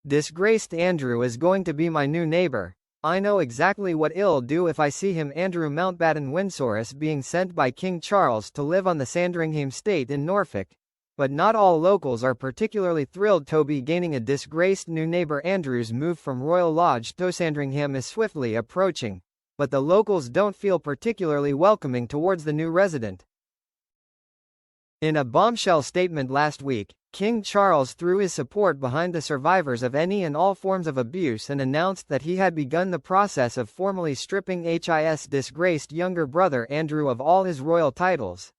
Disgraced Andrew is going to be my new neighbor. I know exactly what he'll do if I see him. Andrew Mountbatten Windsorus being sent by King Charles to live on the Sandringham estate in Norfolk. But not all locals are particularly thrilled to be gaining a disgraced new neighbor. Andrew's move from Royal Lodge to Sandringham is swiftly approaching, but the locals don't feel particularly welcoming towards the new resident. In a bombshell statement last week, King Charles threw his support behind the survivors of any and all forms of abuse and announced that he had begun the process of formally stripping his disgraced younger brother Andrew of all his royal titles.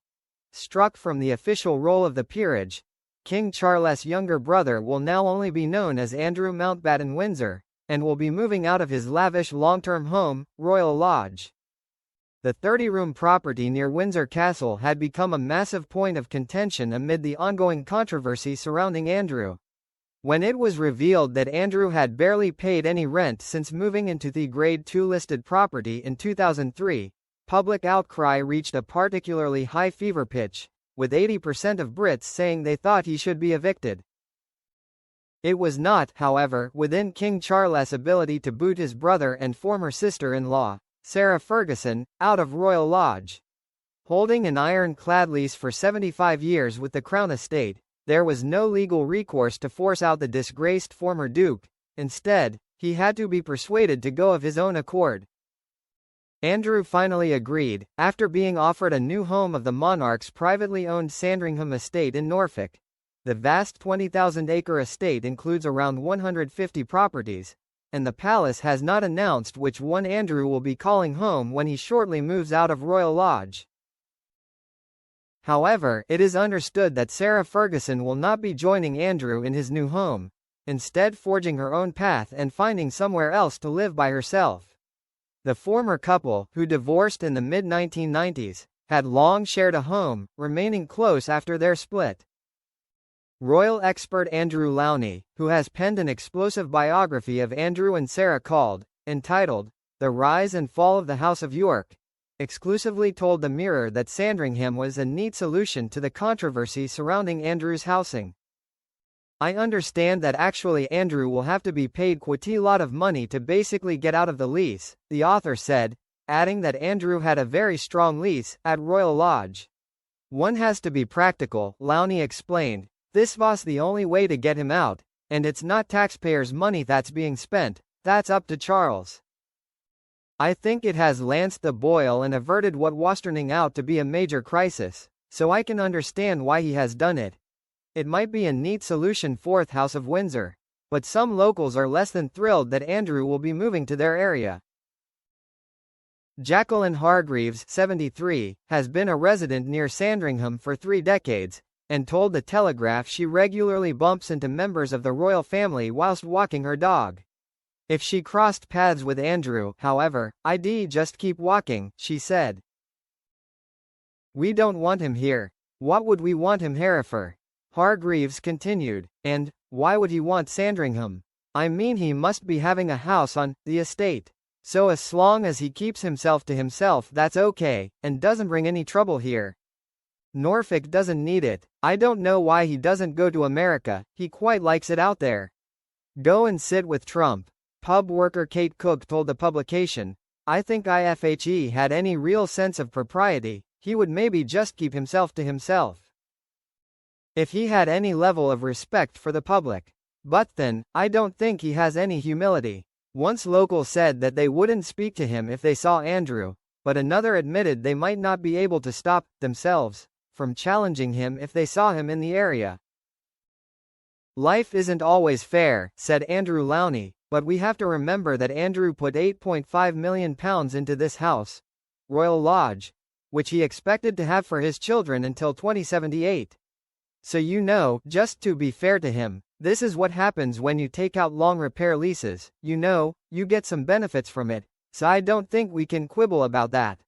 Struck from the official roll of the peerage, King Charles' younger brother will now only be known as Andrew Mountbatten Windsor, and will be moving out of his lavish long-term home, Royal Lodge. The 30-room property near Windsor Castle had become a massive point of contention amid the ongoing controversy surrounding Andrew. When it was revealed that Andrew had barely paid any rent since moving into the Grade 2 listed property in 2003, public outcry reached a particularly high fever pitch, with 80% of Brits saying they thought he should be evicted. It was not, however, within King Charles' ability to boot his brother and former sister-in-law, Sarah Ferguson, out of Royal Lodge. Holding an iron-clad lease for 75 years with the Crown Estate, there was no legal recourse to force out the disgraced former Duke. Instead, he had to be persuaded to go of his own accord. Andrew finally agreed, after being offered a new home of the monarch's privately owned Sandringham estate in Norfolk. The vast 20,000-acre estate includes around 150 properties, and the palace has not announced which one Andrew will be calling home when he shortly moves out of Royal Lodge. However, it is understood that Sarah Ferguson will not be joining Andrew in his new home, instead forging her own path and finding somewhere else to live by herself. The former couple, who divorced in the mid-1990s, had long shared a home, remaining close after their split. Royal expert Andrew Lowney, who has penned an explosive biography of Andrew and Sarah entitled, The Rise and Fall of the House of York, exclusively told the Mirror that Sandringham was a neat solution to the controversy surrounding Andrew's housing. I understand that actually Andrew will have to be paid quite a lot of money to basically get out of the lease, the author said, adding that Andrew had a very strong lease at Royal Lodge. One has to be practical, Lowney explained. This was the only way to get him out, and it's not taxpayers' money that's being spent, that's up to Charles. I think it has lanced the boil and averted what was turning out to be a major crisis, so I can understand why he has done it. It might be a neat solution for the House of Windsor, but some locals are less than thrilled that Andrew will be moving to their area. Jacqueline Hargreaves, 73, has been a resident near Sandringham for 3 decades, and told The Telegraph she regularly bumps into members of the royal family whilst walking her dog. If she crossed paths with Andrew, however, I'd just keep walking, she said. We don't want him here. What would we want him here for? Hargreaves continued, and, why would he want Sandringham? I mean, he must be having a house on the estate. So as long as he keeps himself to himself, that's okay, and doesn't bring any trouble here. Norfolk doesn't need it. I don't know why he doesn't go to America, he quite likes it out there. Go and sit with Trump. Pub worker Kate Cook told the publication, I think if he had any real sense of propriety, he would maybe just keep himself to himself. If he had any level of respect for the public. But then, I don't think he has any humility. Once locals said that they wouldn't speak to him if they saw Andrew, but another admitted they might not be able to stop themselves from challenging him if they saw him in the area. Life isn't always fair, said Andrew Lowney, but we have to remember that Andrew put £8.5 million into this house, Royal Lodge, which he expected to have for his children until 2078. So just to be fair to him, this is what happens when you take out long repair leases, you get some benefits from it, so I don't think we can quibble about that.